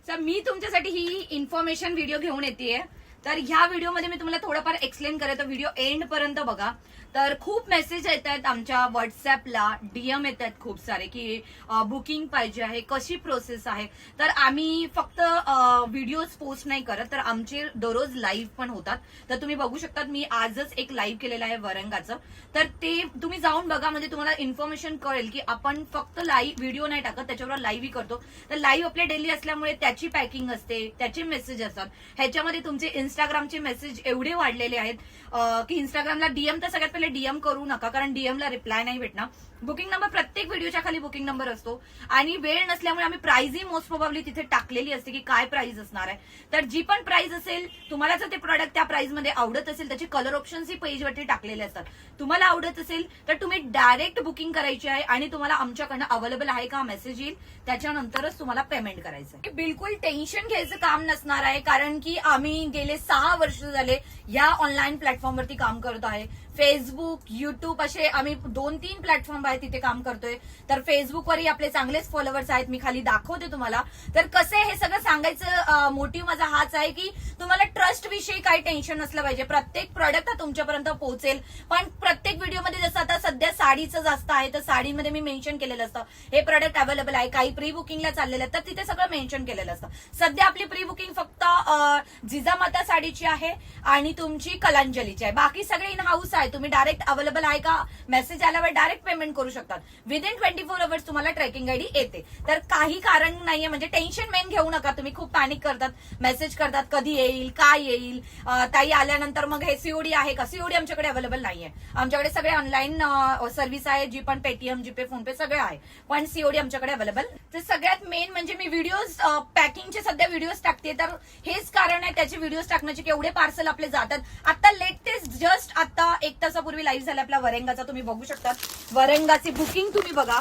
Sir मी तुमच्यासाठी ही information video घेऊन येते. तर ह्या व्हिडिओमध्ये मी तुम्हाला थोडंफार एक्सप्लेन करेन, तर व्हिडिओ एंड पर्यंत बघा. तर खूप मेसेज येत आहेत आमच्या व्हॉट्सअपला, डीएम येत आहेत खूप सारे की बुकिंग पाहिजे आहे, कशी प्रोसेस आहे. तर आम्ही फक्त व्हिडिओज पोस्ट नाही करत, तर आमचे दररोज लाईव्ह पण होतात. तर तुम्ही बघू शकतात, मी आजच एक लाईव्ह केलेलं आहे वरंगाचं. तर ते तुम्ही जाऊन बघा, म्हणजे तुम्हाला इन्फॉर्मेशन कळेल की आपण फक्त लाईव्ह व्हिडिओ नाही टाकत, त्याच्यावर लाईव्हही करतो. तर लाईव्ह आपल्या डेली असल्यामुळे त्याची पॅकिंग असते, त्याचे मेसेज असतात. ह्याच्यामध्ये तुमचे इंस्टाग्रामचे मेसेज एवढे वाढलेले आहेत की इंस्टाग्रामला डीएम तर सगळ्यात पहिले डीएम करू नका, कारण डीएमला रिप्लाय नाही भेटणार. बुकिंग नंबर प्रत्येक व्हिडिओच्या खाली बुकिंग नंबर असतो आणि वेळ नसल्यामुळे आम्ही प्राइसही मोस्ट प्रोबॅबली तिथे टाकलेली असते की काय प्राइस असणार आहे. तर जी पण प्राइस असेल, तुम्हाला जर ते प्रोडक्ट त्या प्राइसमध्ये आवडत असेल, त्याचे कलर ऑप्शन्सही पेजवरती टाकलेले असतात. तुम्हाला आवडत असेल तर तुम्ही डायरेक्ट बुकिंग करायची आहे आणि तुम्हाला आमच्याकडनं अवेलेबल आहे का मेसेज येईल, त्याच्यानंतरच तुम्हाला पेमेंट करायचं आहे. बिलकुल टेन्शन घ्यायचं काम नसणार आहे, कारण की आम्ही गेले 6 वर्ष झाले या ऑनलाईन प्लॅटफॉर्मवरती काम करत आहे. फेसबुक, युट्यूब असे आम्ही 2-3 प्लॅटफॉर्म आहे तिथे काम करतोय. तर फेसबुकवरही आपले चांगलेच फॉलोअर्स आहेत, मी खाली दाखवते तुम्हाला. तर कसं आहे, हे सगळं सांगायचं मोटिव्ह माझा हाच आहे की तुम्हाला ट्रस्ट विषयी काही टेन्शन नसलं पाहिजे. प्रत्येक प्रोडक्ट हा तुमच्यापर्यंत पोहोचेल, पण प्रत्येक व्हिडिओमध्ये जसं आता सध्या साडीचं जास्त आहे, तर साडीमध्ये मी मेन्शन केलेलं असतं हे प्रोडक्ट अवेलेबल आहे. काही प्री बुकिंगला चाललेलं आहे, तर तिथे सगळं मेन्शन केलेलं असतं. सध्या आपली प्री बुकिंग फक्त जिजामाता साडीची आहे आणि तुमची कलांजलीची आहे. बाकी सगळे इन हाऊस आहे. तुम्ही डायरेक्ट अवेलेबल आहे का मेसेज आल्यावर डायरेक्ट पेमेंट करू शकतात. विदिन 24 अवर्स तुम्हाला ट्रॅकिंग आयडी येते. तर काही कारण नाहीये, म्हणजे टेन्शन मेन घेऊ नका. तुम्ही खूप पॅनिक करतात, मेसेज करतात कधी येईल, काय येईल, ताई आल्यानंतर मग हे सीओडी आहे का. सीओडी आमच्याकडे अवेलेबल नाहीये. आमच्याकडे सगळे ऑनलाईन सर्व्हिस आहे, जी पण पेटीएम, जीपे, फोनपे सगळे आहे, पण सीओडी आमच्याकडे अवेलेबल. तर सगळ्यात मेन म्हणजे मी व्हिडिओज पॅकिंगचे सध्या व्हिडिओज टाकते, तर हेच कारण आहे त्याचे व्हिडिओज टाकण्याचे की एवढे पार्सल आपले जातात. आता लेटेस्ट जस्ट आता 1 तासापूर्वी लाईव्ह झाला आपला वरंगाचा, तुम्ही बघू शकता. वरंगाची बुकिंग तुम्ही बघा.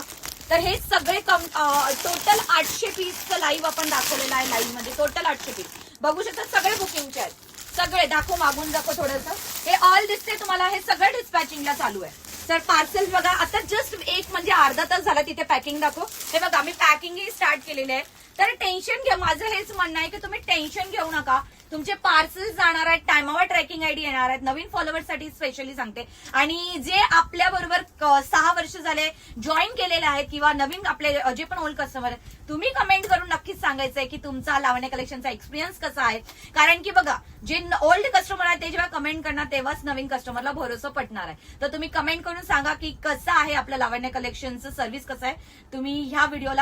तर हे सगळे टोटल 800 पीसचं लाईव्ह आपण दाखवलेलं आहे. लाईव्ह मध्ये टोटल 800 पीस बघू शकता, सगळे बुकिंगचे आहेत. सगळे दाखव, मागून दाखव थोडंसं. हे ऑल दिसते तुम्हाला, हे सगळं डिस्पॅचिंगला चालू आहे. तर पार्सल बघा, आता जस्ट एक म्हणजे अर्धा तास झाला तिथे पॅकिंग दाखव. हे बघा, मी पॅकिंगही स्टार्ट केलेले आहे. तर टेन्शन घ्या, माझं हेच म्हणणं आहे की तुम्ही टेन्शन घेऊ नका. तुमचे पार्सल जाणार आहेत, टायमावर ट्रॅकिंग आयडी येणार आहेत. नवीन फॉलोअर्ससाठी स्पेशली सांगते. आणि जे आपल्या बरोबर 6 वर्ष झाले जॉईन केलेले आहेत किंवा नवीन आपले जे पण ओल्ड कस्टमर आहेत, तुम्ही कमेंट करून नक्कीच सांगायचंय की तुमचा लावण्या कलेक्शनचा एक्सपिरियन्स कसा आहे. कारण की बघा, जे ओल्ड कस्टमर आहेत ते जेव्हा कमेंट करणार तेव्हाच नवीन कस्टमरला भरोसा पटणार आहे. तर तुम्ही कमेंट करून सांगा की कसं आहे आपलं लावण्या कलेक्शनचं सर्व्हिस, कसं आहे. तुम्ही ह्या व्हिडिओला